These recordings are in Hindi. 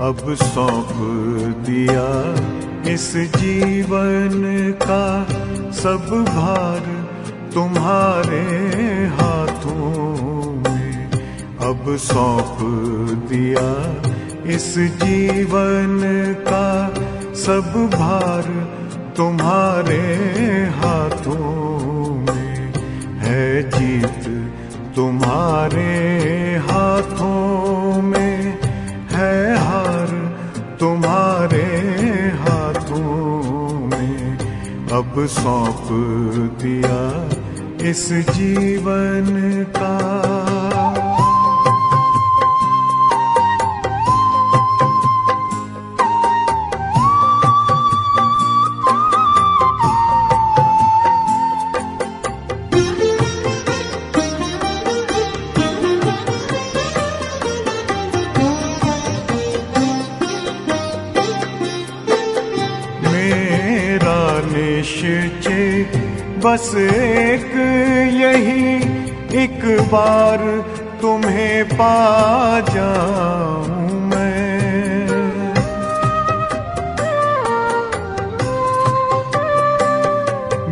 अब सौंप दिया इस जीवन का सब भार तुम्हारे हाथों में। अब सौंप दिया इस जीवन का सब भार तुम्हारे हाथों में। है जीत तुम्हारे हाथों में, है हार तुम्हारे हाथों में। अब सौंप दिया इस जीवन का। निश्चय बस एक यही, एक बार तुम्हें पा जाऊं मैं।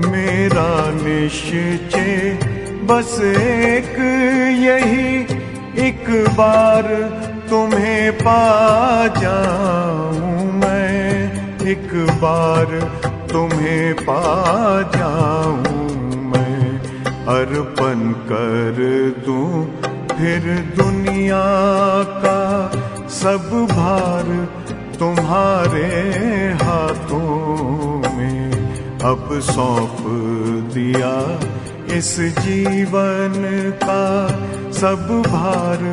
मेरा निश्चय बस एक यही, एक बार तुम्हें पा जाऊं मैं। एक बार तुम्हें पा जाऊं मैं। अर्पण कर दूं फिर दुनिया का सब भार तुम्हारे हाथों में। अब सौंप दिया इस जीवन का सब भार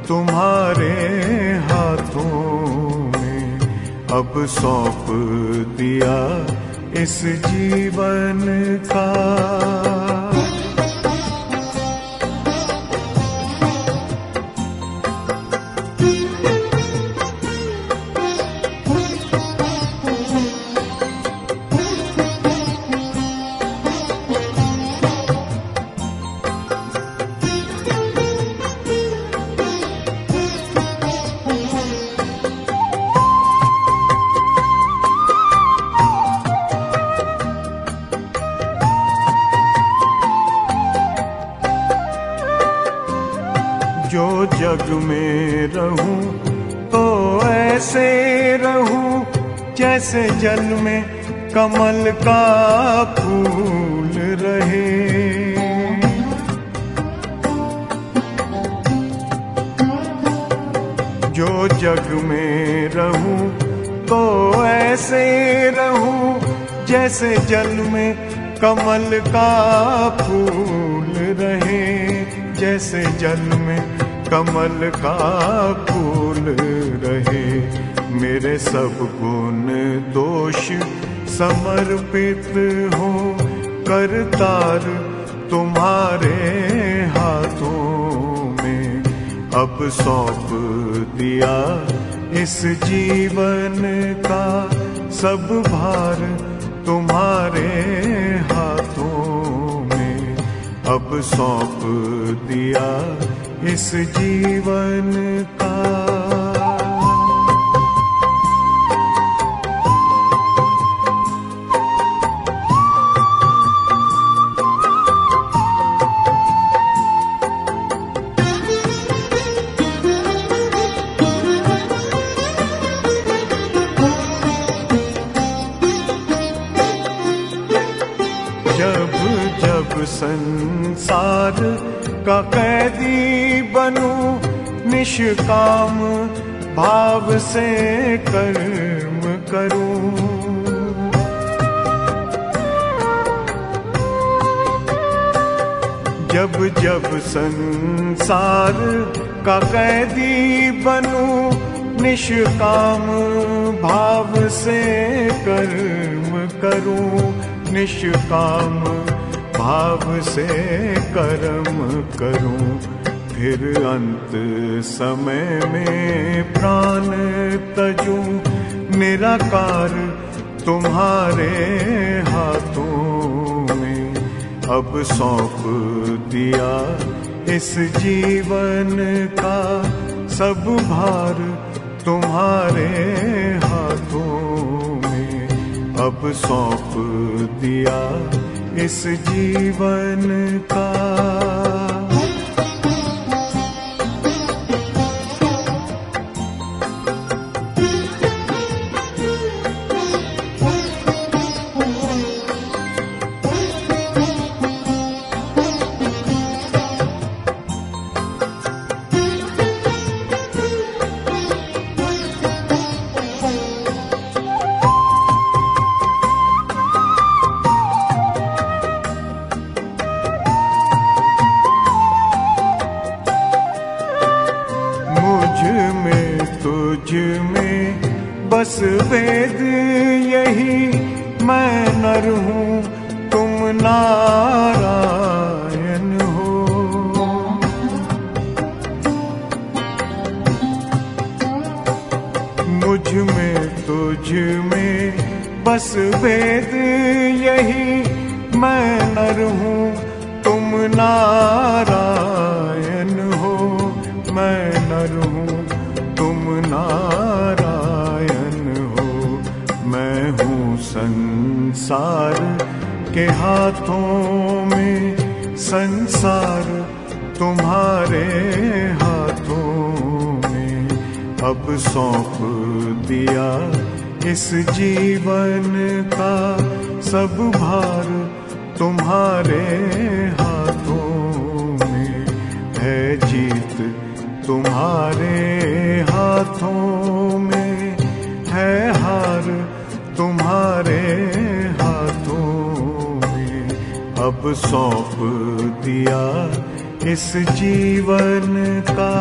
तुम्हारे हाथों में। अब सौंप दिया इस जीवन का। जो जग में रहूं तो ऐसे रहूं जैसे जल में कमल का फूल रहे। जो जग में रहूं तो ऐसे रहूं जैसे जल में कमल का फूल रहे। जैसे जल में कमल का फूल रहे। मेरे सब गुण दोष समर्पित हो करतार तुम्हारे हाथों में। अब सौंप दिया इस जीवन का सब भार तुम्हारे हाथों में। अब सौंप दिया इस जीवन का। जब जब संसार का कैदी बनूं निष्काम भाव से कर्म करूं। जब जब संसार का कैदी बनूं निष्काम भाव से कर्म करूं। निष्काम भाव से कर्म करूं। फिर अंत समय में प्राण तजूं निराकार तुम्हारे हाथों में। अब सौंप दिया इस जीवन का सब भार तुम्हारे हाथों में अब सौंप दिया इस जीवन का। तुझ में बस वेद यही, मैं नर हूँ तुम नारायण हो। मुझ में तुझ में बस वेद यही, मैं नर हूँ तुम नारायण हो। मैं नर हूँ तुम नारायण हो। मैं हूँ संसार के हाथों में, संसार तुम्हारे हाथों में अब सौंप दिया इस जीवन का। सब भार तुम्हारे हाथों में है, जीत तुम्हारे हाथों में है, हार तुम्हारे हाथों में अब सौंप दिया इस जीवन का।